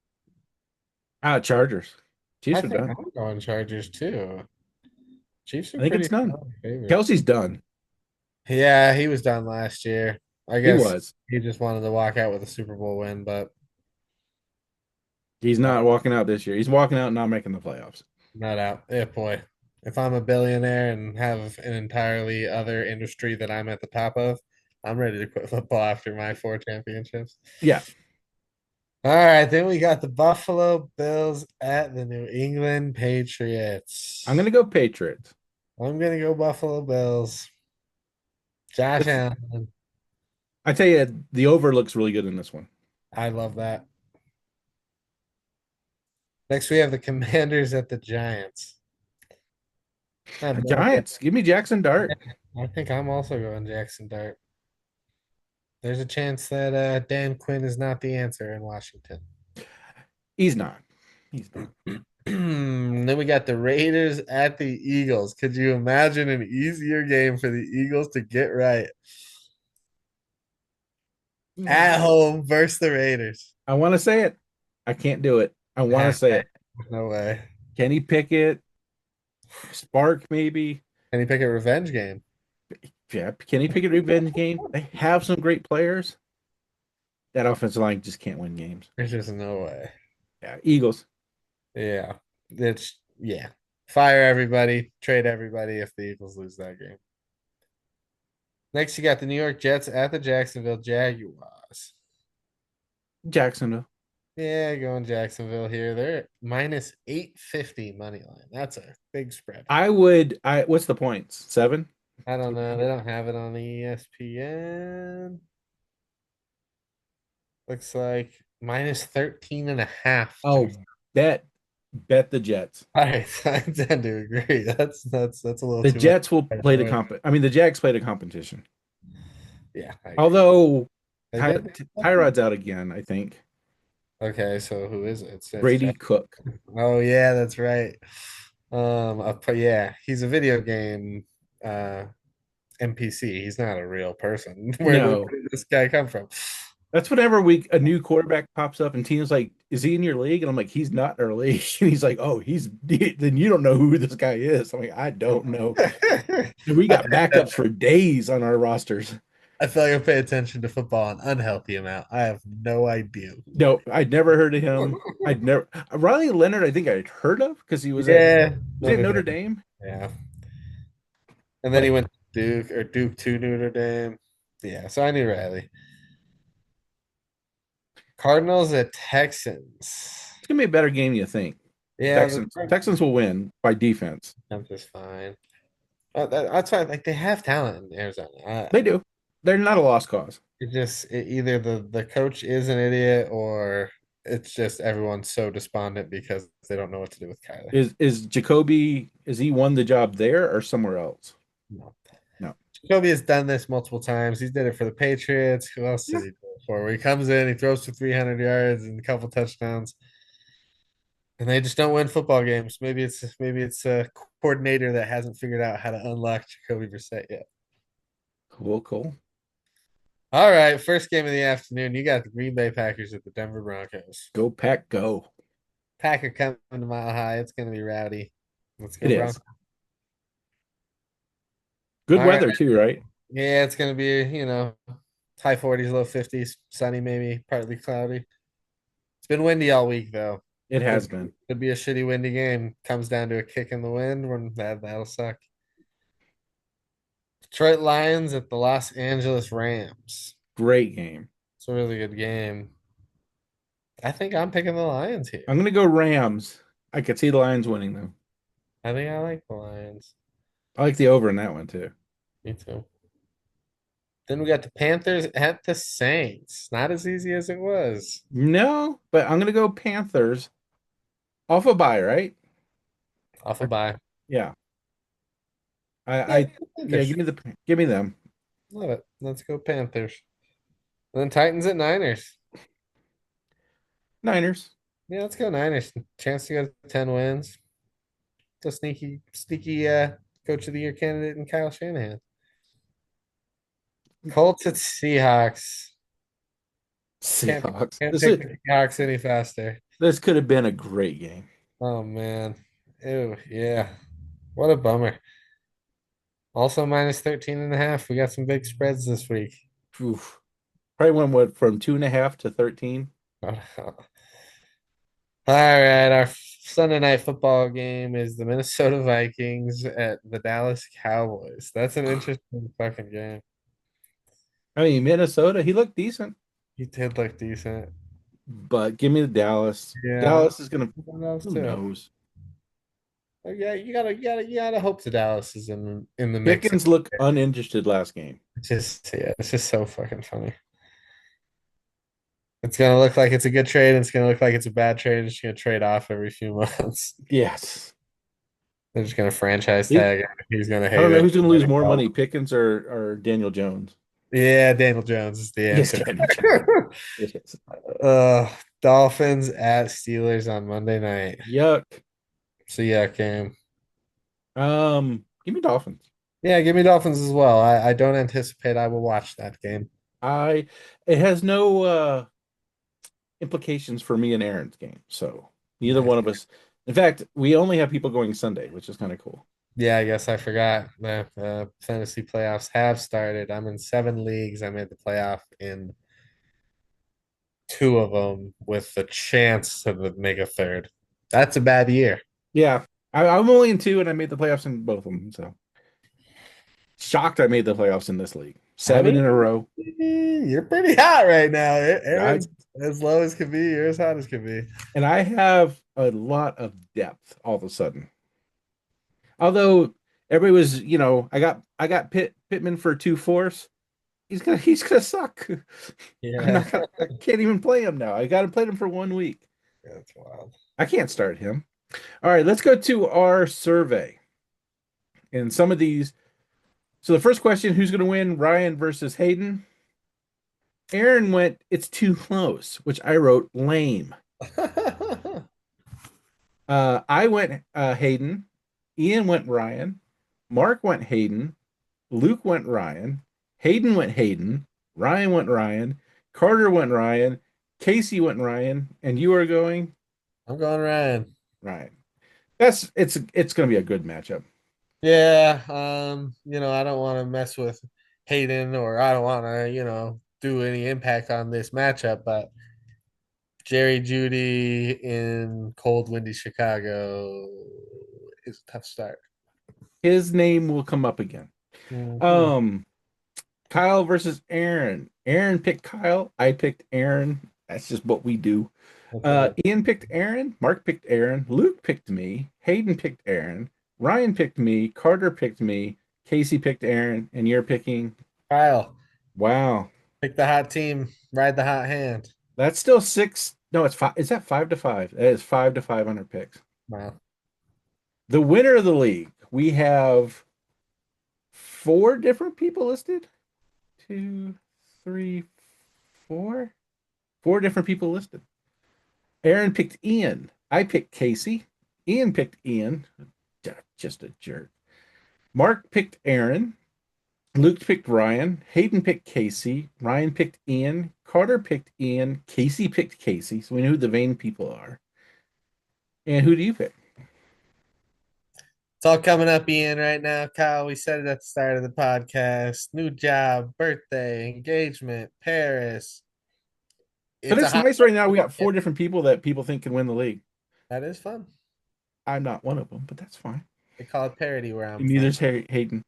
[SPEAKER 1] Chargers.
[SPEAKER 2] I
[SPEAKER 1] Chiefs are
[SPEAKER 2] think
[SPEAKER 1] done.
[SPEAKER 2] I'm going Chargers too. Chiefs
[SPEAKER 1] I
[SPEAKER 2] are
[SPEAKER 1] think
[SPEAKER 2] pretty
[SPEAKER 1] it's done.
[SPEAKER 2] strong favorites.
[SPEAKER 1] Kelsey's done.
[SPEAKER 2] Yeah, he was done last year. I
[SPEAKER 1] He
[SPEAKER 2] guess
[SPEAKER 1] was.
[SPEAKER 2] he just wanted to walk out with a Super Bowl win, but
[SPEAKER 1] He's not walking out this year. He's walking out and not making the playoffs.
[SPEAKER 2] not out. Yeah, boy. If I'm a billionaire and have an entirely other industry that I'm at the top of, I'm ready to quit football after my 4 championships.
[SPEAKER 1] Yeah.
[SPEAKER 2] All right, then we got the Buffalo Bills at the New England
[SPEAKER 1] I'm
[SPEAKER 2] Patriots.
[SPEAKER 1] gonna go Patriots.
[SPEAKER 2] I'm gonna go Buffalo Bills. Josh
[SPEAKER 1] This,
[SPEAKER 2] Allen.
[SPEAKER 1] I tell you, the over looks really good in this one.
[SPEAKER 2] I love that. Next, we have the Commanders at the Giants. I have no idea.
[SPEAKER 1] Giants. Give me Jackson Dart.
[SPEAKER 2] I think I'm also going Jackson Dart. There's a chance that Dan Quinn is not the answer in Washington.
[SPEAKER 1] He's not. He's not.
[SPEAKER 2] Then we got the Raiders at the Eagles. Could you imagine an easier game for the Eagles to get right? At home versus the Raiders.
[SPEAKER 1] I want to say it. I can't do it. I want to
[SPEAKER 2] Ah,
[SPEAKER 1] say it.
[SPEAKER 2] no way.
[SPEAKER 1] Kenny Pickett, Spark maybe.
[SPEAKER 2] Can he pick a revenge game?
[SPEAKER 1] Yeah, Kenny Pickett revenge game. They have some great players. That offensive line just can't win games.
[SPEAKER 2] There's just no way.
[SPEAKER 1] Yeah, Eagles.
[SPEAKER 2] Yeah. It's yeah. Fire everybody, trade everybody if the Eagles lose that game. Next, you got the New York Jets at the Jacksonville Jaguars.
[SPEAKER 1] Jacksonville.
[SPEAKER 2] Yeah, going Jacksonville here. They're at minus 850 money line. That's a big spread.
[SPEAKER 1] I what's the points? 7?
[SPEAKER 2] I don't know. They don't have it on the ESPN. Looks like minus 13 and a half.
[SPEAKER 1] Oh, bet the Jets.
[SPEAKER 2] I tend to agree. That's a little
[SPEAKER 1] The
[SPEAKER 2] too much.
[SPEAKER 1] Jets will play the comp. I mean, the Jags played a competition.
[SPEAKER 2] Yeah, I agree.
[SPEAKER 1] Although
[SPEAKER 2] They've been
[SPEAKER 1] Tyrod's out again, I think.
[SPEAKER 2] okay. So who is it? It's
[SPEAKER 1] Brady Cook.
[SPEAKER 2] oh yeah, that's right. Yeah, he's a video game NPC. He's not a real person. Where
[SPEAKER 1] No,
[SPEAKER 2] did this guy come from?
[SPEAKER 1] that's whenever a new quarterback pops up and Tina's like, "Is he in your league?" And I'm like, "He's not in our league." And he's like, "Oh, then you don't know who this guy is." I'm like, "I don't know." And we got backups for days on our rosters.
[SPEAKER 2] I feel like I pay attention to football an unhealthy amount. I have no idea.
[SPEAKER 1] No, I'd never heard of him. I'd never Riley Leonard. I think I'd heard of because he was at
[SPEAKER 2] Yeah,
[SPEAKER 1] Notre Dame.
[SPEAKER 2] Yeah, and then he went to Duke or Duke to Notre Dame. Yeah, so I knew Riley. Cardinals at Texans.
[SPEAKER 1] It's gonna be a better game than you think.
[SPEAKER 2] Yeah, the
[SPEAKER 1] Texans will win by defense.
[SPEAKER 2] defense is fine. That's why, like, they have talent in Arizona.
[SPEAKER 1] They do. They're not a lost cause.
[SPEAKER 2] Either the coach is an idiot or it's just everyone's so despondent because they don't know what to do with Kyler.
[SPEAKER 1] Is Jacoby? Is he won the job there or somewhere else?
[SPEAKER 2] No.
[SPEAKER 1] No.
[SPEAKER 2] Jacoby has done this multiple times. He's did it for the Patriots. Who else did he do it for? Where he comes in, he throws for 300 yards and a couple touchdowns, and they just don't win football games. Maybe it's a coordinator that hasn't figured out how to unlock Jacoby Brissett yet.
[SPEAKER 1] Cool.
[SPEAKER 2] All right, first game of the afternoon. You got the Green Bay Packers at the Denver Broncos.
[SPEAKER 1] Go Pack, go.
[SPEAKER 2] Packer coming to Mile High. It's going to be rowdy. Let's go
[SPEAKER 1] It
[SPEAKER 2] Broncos.
[SPEAKER 1] is. Good
[SPEAKER 2] All
[SPEAKER 1] weather
[SPEAKER 2] right.
[SPEAKER 1] too, right?
[SPEAKER 2] Yeah, it's going to be, high 40s, low 50s, sunny maybe, partly cloudy. It's been windy all week though.
[SPEAKER 1] It has been.
[SPEAKER 2] Could be a shitty windy game. Comes down to a kick in the wind when that'll suck. Detroit Lions at the Los Angeles Rams.
[SPEAKER 1] Great game.
[SPEAKER 2] It's a really good game. I think I'm picking the Lions here.
[SPEAKER 1] I'm gonna go Rams. I could see the Lions winning though.
[SPEAKER 2] I think I like the Lions.
[SPEAKER 1] I like the over in that one too.
[SPEAKER 2] Me too. Then we got the Panthers at the Saints. Not as easy as it was.
[SPEAKER 1] No, but I'm gonna go Panthers off a bye, right?
[SPEAKER 2] Off a bye.
[SPEAKER 1] Yeah.
[SPEAKER 2] Yeah,
[SPEAKER 1] I yeah,
[SPEAKER 2] Panthers.
[SPEAKER 1] give me them.
[SPEAKER 2] Love it. Let's go Panthers. And then Titans at Niners.
[SPEAKER 1] Niners.
[SPEAKER 2] Yeah, let's go Niners. Chance to go to 10 wins. The sneaky coach of the year candidate in Kyle Shanahan. Colts at Seahawks. Can't
[SPEAKER 1] Seahawks.
[SPEAKER 2] can't pick the Seahawks any faster.
[SPEAKER 1] This could have been a great game.
[SPEAKER 2] Oh man. Ew, yeah. What a bummer. Also minus 13 and a half. We got some big spreads this week.
[SPEAKER 1] Oof. Probably went what from 2.5 to 13.
[SPEAKER 2] All right, our Sunday night football game is the Minnesota Vikings at the Dallas Cowboys. That's an interesting fucking game.
[SPEAKER 1] I mean, Minnesota, he looked decent,
[SPEAKER 2] He did look decent.
[SPEAKER 1] but give me the Dallas.
[SPEAKER 2] Yeah,
[SPEAKER 1] Dallas is gonna,
[SPEAKER 2] what else
[SPEAKER 1] who
[SPEAKER 2] too?
[SPEAKER 1] knows?
[SPEAKER 2] Yeah, you gotta hope the Dallas is in the mix.
[SPEAKER 1] Pickens looked uninterested last game.
[SPEAKER 2] It's just so fucking funny. It's gonna look like it's a good trade, and it's gonna look like it's a bad trade. It's gonna trade off every few months.
[SPEAKER 1] Yes.
[SPEAKER 2] They're just gonna franchise
[SPEAKER 1] He,
[SPEAKER 2] tag him. He's gonna
[SPEAKER 1] I don't
[SPEAKER 2] hate
[SPEAKER 1] know
[SPEAKER 2] it.
[SPEAKER 1] who's gonna lose more money, Pickens or Daniel Jones.
[SPEAKER 2] Yeah, Daniel Jones is the
[SPEAKER 1] Yes,
[SPEAKER 2] answer.
[SPEAKER 1] Daniel Jones. It is.
[SPEAKER 2] Dolphins at Steelers on Monday night.
[SPEAKER 1] Yuck.
[SPEAKER 2] So yeah, game.
[SPEAKER 1] Give me Dolphins.
[SPEAKER 2] Yeah, give me Dolphins as well. I don't anticipate I will watch that game.
[SPEAKER 1] I it has no implications for me and Aaron's game. So neither one of us. In fact, we only have people going Sunday, which is kind of cool.
[SPEAKER 2] Yeah, I guess I forgot. The fantasy playoffs have started. I'm in 7 leagues. I made the playoff in 2 of them with the chance to make a third. That's a bad year.
[SPEAKER 1] Yeah, I'm only in two, and I made the playoffs in both of them. So shocked I made the playoffs in this league.
[SPEAKER 2] I
[SPEAKER 1] 7 in
[SPEAKER 2] mean,
[SPEAKER 1] a row.
[SPEAKER 2] you're pretty hot right now.
[SPEAKER 1] I
[SPEAKER 2] Aaron's as low as can be. You're as hot as can be.
[SPEAKER 1] and I have a lot of depth all of a sudden. Although everybody was, I got Pittman for 2 fourths. He's gonna suck.
[SPEAKER 2] Yeah,
[SPEAKER 1] I can't even play him now. I got to play him for 1 week.
[SPEAKER 2] that's wild.
[SPEAKER 1] I can't start him. All right, let's go to our survey. And some of these. So the first question, who's going to win, Ryan versus Hayden? Aaron went, it's too close, which I wrote lame. I went Hayden. Ian went Ryan. Mark went Hayden. Luke went Ryan. Hayden went Hayden. Ryan went Ryan. Carter went Ryan. Casey went Ryan. And you are going
[SPEAKER 2] I'm going Ryan.
[SPEAKER 1] Ryan. It's going to be a good matchup.
[SPEAKER 2] Yeah, I don't want to mess with Hayden or I don't want to, do any impact on this matchup, but Jerry Judy in cold, windy Chicago is a tough start.
[SPEAKER 1] His name will come up again.
[SPEAKER 2] Mhm.
[SPEAKER 1] Um, Kyle versus Aaron. Aaron picked Kyle. I picked Aaron. That's just what we do.
[SPEAKER 2] Okay.
[SPEAKER 1] Ian picked Aaron. Mark picked Aaron. Luke picked me. Hayden picked Aaron. Ryan picked me. Carter picked me. Casey picked Aaron. And you're picking.
[SPEAKER 2] Kyle,
[SPEAKER 1] Wow.
[SPEAKER 2] pick the hot team, ride the hot hand.
[SPEAKER 1] That's still six. No, it's five. Is that 5-5? That is 5-5 on our picks.
[SPEAKER 2] Wow.
[SPEAKER 1] The winner of the league, we have 4 different people listed. 2, 3, 4. 4 different people listed. Aaron picked Ian. I picked Casey. Ian picked Ian. Just a jerk. Mark picked Aaron. Luke picked Ryan. Hayden picked Casey. Ryan picked Ian. Carter picked Ian. Casey picked Casey. So we know who the vain people are. And who do you pick?
[SPEAKER 2] It's all coming up, Ian, right now. Kyle, we said it at the start of the podcast. New job, birthday, engagement, Paris.
[SPEAKER 1] But
[SPEAKER 2] It's a
[SPEAKER 1] it's
[SPEAKER 2] hot
[SPEAKER 1] nice right now. We got 4 different people that people think can win the league.
[SPEAKER 2] That is fun.
[SPEAKER 1] I'm not one of them, but that's fine.
[SPEAKER 2] They call it parody where I'm
[SPEAKER 1] Neither's
[SPEAKER 2] from.
[SPEAKER 1] Hayden.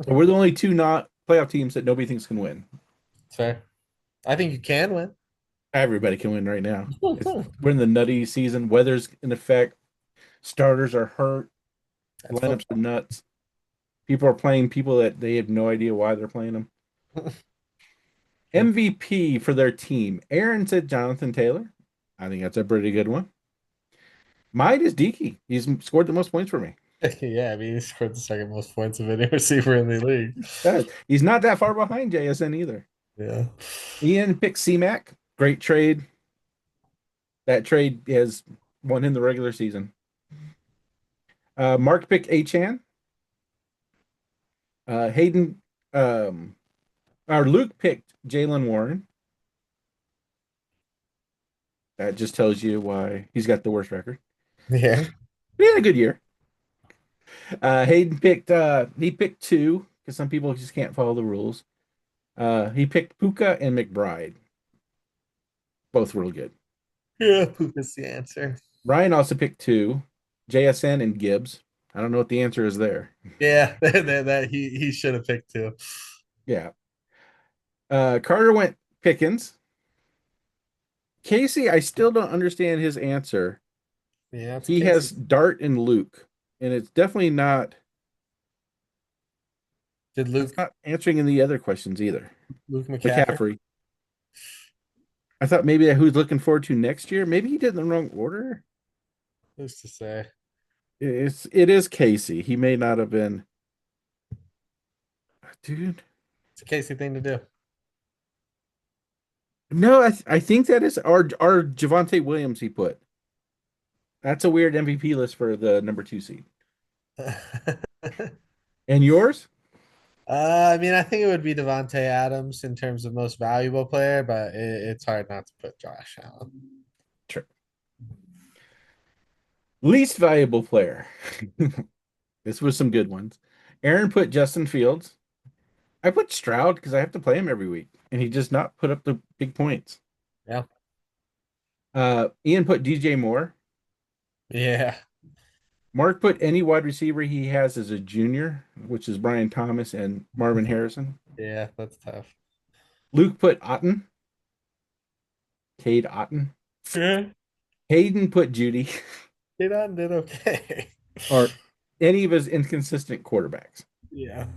[SPEAKER 1] So we're the only 2 not playoff teams that nobody thinks can win.
[SPEAKER 2] It's fair. I think you can win.
[SPEAKER 1] Everybody can win right now. We're in the nutty season. Weather's in effect. Starters are hurt.
[SPEAKER 2] That's
[SPEAKER 1] Lineups are
[SPEAKER 2] football.
[SPEAKER 1] nuts. People are playing people that they have no idea why they're playing them. MVP for their team. Aaron said Jonathan Taylor. I think that's a pretty good one. Mine is Deaky. He's scored the most points for me.
[SPEAKER 2] Yeah, I mean, he scored the second most points of any receiver in the league.
[SPEAKER 1] He's not that far behind JSN either.
[SPEAKER 2] Yeah.
[SPEAKER 1] Ian picked CMAC. Great trade. That trade has won in the regular season. Mark picked Achan. Hayden, or Luke picked Jalen Warren. That just tells you why he's got the worst record.
[SPEAKER 2] Yeah.
[SPEAKER 1] He had a good year. Hayden picked he picked two because some people just can't follow the rules. He picked Puka and McBride. Both real good.
[SPEAKER 2] Yeah, poop is the answer.
[SPEAKER 1] Ryan also picked two, JSN and Gibbs. I don't know what the answer is there.
[SPEAKER 2] Yeah, that he should have picked two.
[SPEAKER 1] Yeah. Carter went Pickens. Casey, I still don't understand his answer.
[SPEAKER 2] Yeah, it's
[SPEAKER 1] He
[SPEAKER 2] Casey.
[SPEAKER 1] has Dart and Luke, and it's definitely not.
[SPEAKER 2] Did
[SPEAKER 1] That's not answering any other questions either.
[SPEAKER 2] Luke McCaffrey?
[SPEAKER 1] McCaffrey. I thought maybe that who's looking forward to next year. Maybe he did in the wrong order.
[SPEAKER 2] Who's to say?
[SPEAKER 1] It is Casey. He may not have been. Dude,
[SPEAKER 2] It's a Casey thing to do.
[SPEAKER 1] no, I think that is our Javante Williams he put. That's a weird MVP list for the number 2 seed. And yours?
[SPEAKER 2] I mean, I think it would be Devonte Adams in terms of most valuable player, but it's hard not to put Josh Allen.
[SPEAKER 1] Sure. Least valuable player. This was some good ones. Aaron put Justin Fields. I put Stroud because I have to play him every week, and he just not put up the big points.
[SPEAKER 2] Yeah.
[SPEAKER 1] Ian put DJ Moore.
[SPEAKER 2] Yeah.
[SPEAKER 1] Mark put any wide receiver he has as a junior, which is Brian Thomas and Marvin Harrison.
[SPEAKER 2] Yeah, that's tough.
[SPEAKER 1] Luke put Otten. Cade Otten.
[SPEAKER 2] Yeah.
[SPEAKER 1] Hayden put Judy,
[SPEAKER 2] Did okay.
[SPEAKER 1] or any of his inconsistent quarterbacks.
[SPEAKER 2] Yeah.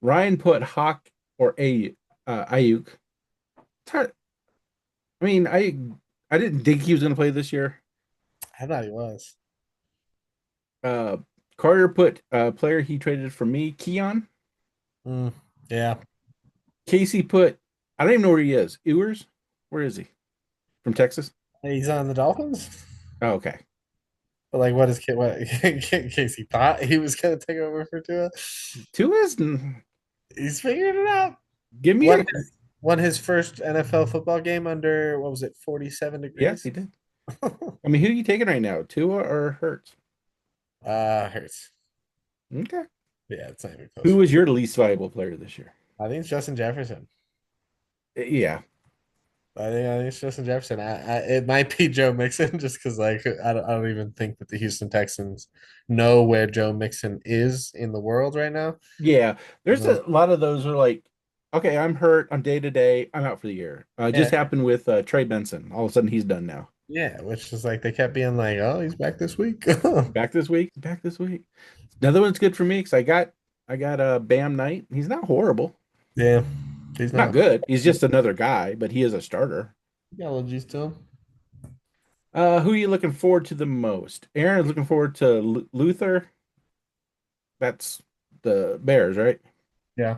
[SPEAKER 1] Ryan put Hawk or Ayuk. It's hard. I mean, I didn't think he was going to play this year.
[SPEAKER 2] I thought he was.
[SPEAKER 1] Uh, Carter put a player he traded for me, Keon.
[SPEAKER 2] Yeah.
[SPEAKER 1] Casey put, I don't even know where he is. Ewers? Where is he? From Texas?
[SPEAKER 2] He's on the Dolphins.
[SPEAKER 1] Oh, okay.
[SPEAKER 2] But like, what Casey thought he was gonna take over for Tua?
[SPEAKER 1] Tua's,
[SPEAKER 2] He's figured it out.
[SPEAKER 1] give me
[SPEAKER 2] Won his first NFL football game under what was it, 47
[SPEAKER 1] Yes,
[SPEAKER 2] degrees?
[SPEAKER 1] he did. I mean, who are you taking right now? Tua or Hurts?
[SPEAKER 2] Hurts.
[SPEAKER 1] Okay.
[SPEAKER 2] Yeah, it's not even close.
[SPEAKER 1] Who was your least valuable player this year?
[SPEAKER 2] I think it's Justin Jefferson.
[SPEAKER 1] Yeah.
[SPEAKER 2] I think it's Justin Jefferson. It might be Joe Mixon just because like I don't even think that the Houston Texans know where Joe Mixon is in the world right now.
[SPEAKER 1] Yeah. There's
[SPEAKER 2] No.
[SPEAKER 1] a lot of those are like, okay, I'm hurt. I'm day to day. I'm out for the year. Just
[SPEAKER 2] Yeah,
[SPEAKER 1] happened with Trey Benson. All of a sudden, he's done now.
[SPEAKER 2] yeah, which is like they kept being like, oh, he's back this week.
[SPEAKER 1] Back this week. Back this week. Another one's good for me because I got a Bam Knight. He's not horrible.
[SPEAKER 2] Yeah, he's
[SPEAKER 1] Not
[SPEAKER 2] not.
[SPEAKER 1] good. He's just another guy, but he is a starter.
[SPEAKER 2] Got allergies to him.
[SPEAKER 1] Who are you looking forward to the most? Aaron's looking forward to Luther. That's the Bears, right?
[SPEAKER 2] Yeah.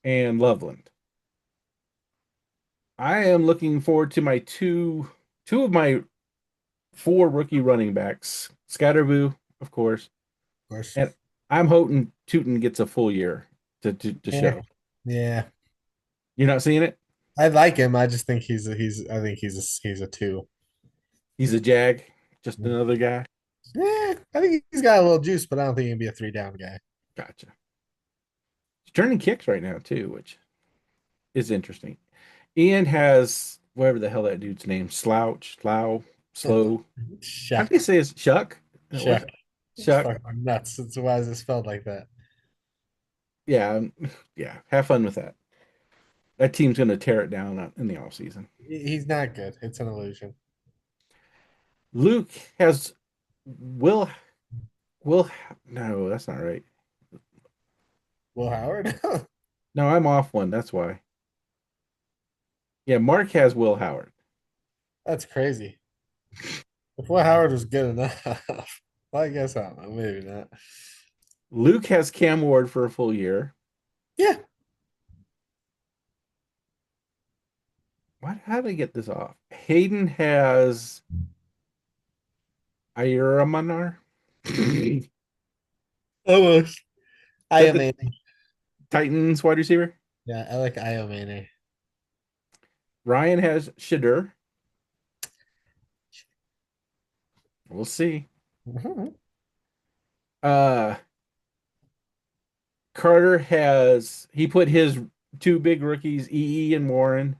[SPEAKER 1] And Loveland. I am looking forward to my two of my four rookie running backs. Scatterboo, of course.
[SPEAKER 2] Of course.
[SPEAKER 1] And I'm hoping Tootin gets a full year to
[SPEAKER 2] Yeah.
[SPEAKER 1] show.
[SPEAKER 2] Yeah.
[SPEAKER 1] You're not seeing it?
[SPEAKER 2] I like him. I just think he's a two.
[SPEAKER 1] He's a jag, just another guy.
[SPEAKER 2] Yeah, I think he's got a little juice, but I don't think he'd be a three down guy.
[SPEAKER 1] Gotcha. He's turning kicks right now too, which is interesting. Ian has whatever the hell that dude's name, Slow. How do
[SPEAKER 2] Shuck.
[SPEAKER 1] you say it's Shuck?
[SPEAKER 2] Shuck. It's
[SPEAKER 1] Shuck.
[SPEAKER 2] fucking nuts. It's why is it spelled like that?
[SPEAKER 1] Yeah, yeah. Have fun with that. That team's going to tear it down in the offseason.
[SPEAKER 2] He's not good. It's an illusion.
[SPEAKER 1] Luke has Will. No, that's not right.
[SPEAKER 2] Will Howard?
[SPEAKER 1] No, I'm off one. That's why. Yeah, Mark has Will Howard.
[SPEAKER 2] That's crazy. If Will Howard was good enough, well, I guess I don't know. Maybe not.
[SPEAKER 1] Luke has Cam Ward for a full year.
[SPEAKER 2] Yeah.
[SPEAKER 1] What? How did I get this off? Hayden has Iramanar. Is
[SPEAKER 2] Almost.
[SPEAKER 1] that the
[SPEAKER 2] Iomane.
[SPEAKER 1] Titans wide receiver?
[SPEAKER 2] Yeah, I like Iomane.
[SPEAKER 1] Ryan has Shadur. We'll see. Uh Carter has he put his two big rookies, EE and Warren,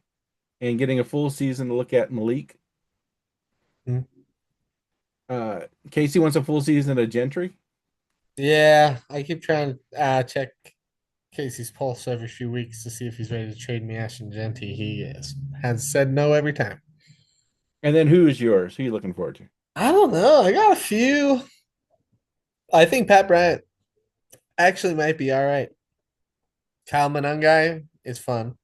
[SPEAKER 1] and getting a full season to look at Malik. Casey wants a full season of Gentry.
[SPEAKER 2] Yeah, I keep trying to check Casey's pulse every few weeks to see if he's ready to trade me Ashton Genty. Has said no every time.
[SPEAKER 1] And then who is yours? Who are you looking forward to?
[SPEAKER 2] I don't know. I got a few. I think Pat Bryant actually might be all right. Kyle Monangai is fun.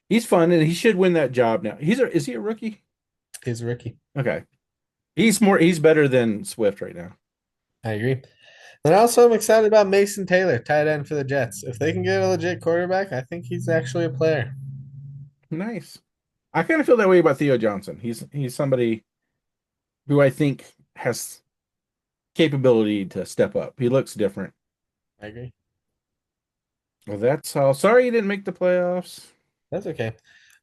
[SPEAKER 1] He's fun and he should win that job now. Is he a rookie?
[SPEAKER 2] He's a rookie.
[SPEAKER 1] Okay. He's better than Swift right now.
[SPEAKER 2] I agree. And also, I'm excited about Mason Taylor, tight end for the Jets. If they can get a legit quarterback, I think he's actually a player.
[SPEAKER 1] Nice. I kind of feel that way about Theo Johnson. He's somebody who I think has capability to step up. He looks different.
[SPEAKER 2] I agree.
[SPEAKER 1] Well, that's all. Sorry you didn't make the playoffs.
[SPEAKER 2] That's okay.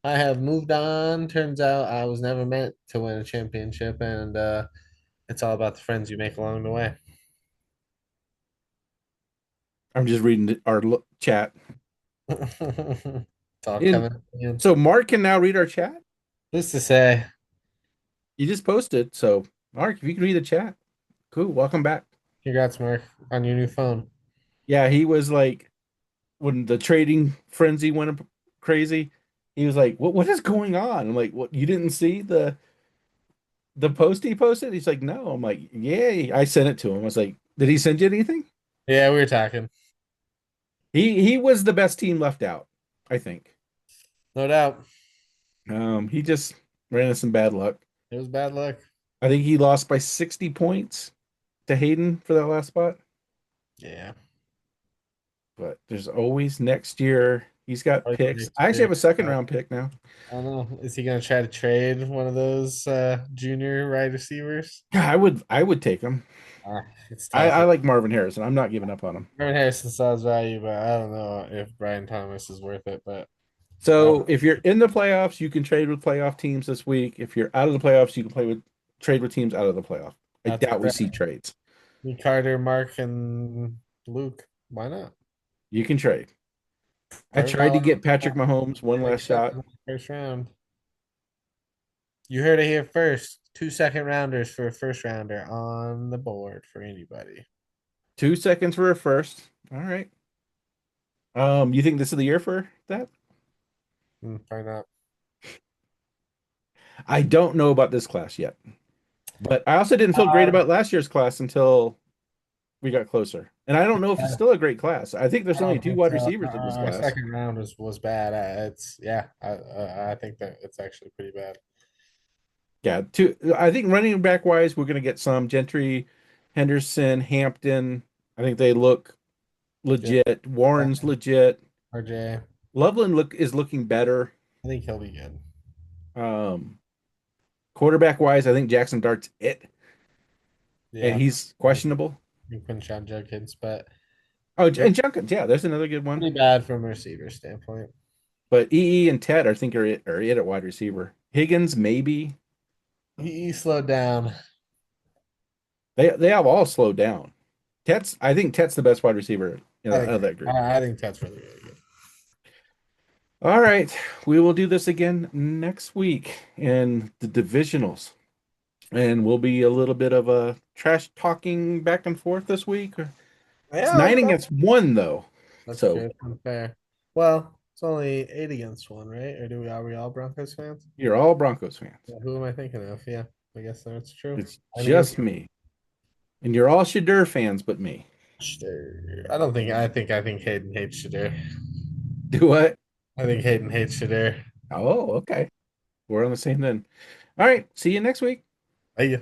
[SPEAKER 2] I have moved on. Turns out I was never meant to win a championship, and it's all about the friends you make along the way.
[SPEAKER 1] I'm just reading our chat.
[SPEAKER 2] It's all
[SPEAKER 1] In
[SPEAKER 2] coming in.
[SPEAKER 1] so Mark can now read our chat.
[SPEAKER 2] Who's to say?
[SPEAKER 1] You just posted. So Mark, if you can read the chat, cool. Welcome back.
[SPEAKER 2] Congrats, Mark, on your new phone.
[SPEAKER 1] Yeah, he was like when the trading frenzy went crazy. He was like, "What is going on?" I'm like, "What? You didn't see the post he posted?" He's like, "No." I'm like, "Yay!" I sent it to him. I was like, "Did he send you anything?"
[SPEAKER 2] Yeah, we were talking.
[SPEAKER 1] He was the best team left out, I think.
[SPEAKER 2] No doubt.
[SPEAKER 1] He just ran into some bad luck.
[SPEAKER 2] It was bad luck.
[SPEAKER 1] I think he lost by 60 points to Hayden for that last spot.
[SPEAKER 2] Yeah.
[SPEAKER 1] But there's always next year. He's got
[SPEAKER 2] Always
[SPEAKER 1] picks.
[SPEAKER 2] next
[SPEAKER 1] I actually
[SPEAKER 2] year.
[SPEAKER 1] have a second round pick now.
[SPEAKER 2] I don't know. Is he gonna try to trade one of those junior wide receivers?
[SPEAKER 1] Yeah, I would take him.
[SPEAKER 2] It's tough.
[SPEAKER 1] I like Marvin Harrison. I'm not giving up on him.
[SPEAKER 2] Aaron Harrison still has value, but I don't know if Brian Thomas is worth it. But
[SPEAKER 1] So if you're in the playoffs, you can trade with playoff teams this week. If you're out of the playoffs, you can trade with teams out of the playoff. I
[SPEAKER 2] I'll take
[SPEAKER 1] doubt we
[SPEAKER 2] that.
[SPEAKER 1] see trades.
[SPEAKER 2] Carter, Mark, and Luke. Why not?
[SPEAKER 1] You can trade. I
[SPEAKER 2] Carter
[SPEAKER 1] tried to
[SPEAKER 2] Ballard,
[SPEAKER 1] get Patrick Mahomes one last shot.
[SPEAKER 2] first round. You heard it here first. 2 second rounders for a first rounder on the board for anybody.
[SPEAKER 1] 2 seconds for a first. All right. You think this is the year for that?
[SPEAKER 2] Find out.
[SPEAKER 1] I don't know about this class yet. But I also didn't feel great about last year's class until we got closer. And I don't know if it's still a great class. I think there's
[SPEAKER 2] I
[SPEAKER 1] only
[SPEAKER 2] don't
[SPEAKER 1] two
[SPEAKER 2] think
[SPEAKER 1] wide
[SPEAKER 2] so.
[SPEAKER 1] receivers in this
[SPEAKER 2] Our
[SPEAKER 1] class.
[SPEAKER 2] second round was bad. It's yeah. I think that it's actually pretty bad.
[SPEAKER 1] Yeah, I think running back wise, we're gonna get some Gentry, Henderson, Hampton. I think they look
[SPEAKER 2] Yeah.
[SPEAKER 1] legit. Warren's legit.
[SPEAKER 2] RJ,
[SPEAKER 1] Loveland is looking better.
[SPEAKER 2] I think he'll be good.
[SPEAKER 1] Um, Quarterback wise, I think Jackson Dart's it, and
[SPEAKER 2] Yeah,
[SPEAKER 1] he's
[SPEAKER 2] I
[SPEAKER 1] questionable.
[SPEAKER 2] think Quinshon Judkins, but
[SPEAKER 1] Oh,
[SPEAKER 2] they're
[SPEAKER 1] and Junkins, yeah, there's another good one.
[SPEAKER 2] pretty bad from a receiver standpoint.
[SPEAKER 1] But EE and Ted, I think are it at wide receiver. Higgins, maybe.
[SPEAKER 2] He slowed down.
[SPEAKER 1] They have all slowed down. I think Tet's the best wide receiver
[SPEAKER 2] I think
[SPEAKER 1] of that group.
[SPEAKER 2] I think that's really really good.
[SPEAKER 1] All right, we will do this again next week in the divisionals, and we'll be a little bit of a trash talking back and forth this week. It's
[SPEAKER 2] Yeah,
[SPEAKER 1] 9-1 though,
[SPEAKER 2] that's
[SPEAKER 1] so
[SPEAKER 2] true. It's unfair. Well, it's only 8-1, right? Or are we all Broncos fans?
[SPEAKER 1] you're all Broncos fans.
[SPEAKER 2] Yeah, who am I thinking of? Yeah, I guess that's true.
[SPEAKER 1] It's
[SPEAKER 2] I mean,
[SPEAKER 1] just me, and you're all Shadur fans, but me.
[SPEAKER 2] Shadir. I think Hayden hates Shadir.
[SPEAKER 1] Do what?
[SPEAKER 2] I think Hayden hates Shadir.
[SPEAKER 1] Oh, okay. We're on the same then. All right. See you next week.
[SPEAKER 2] Hey.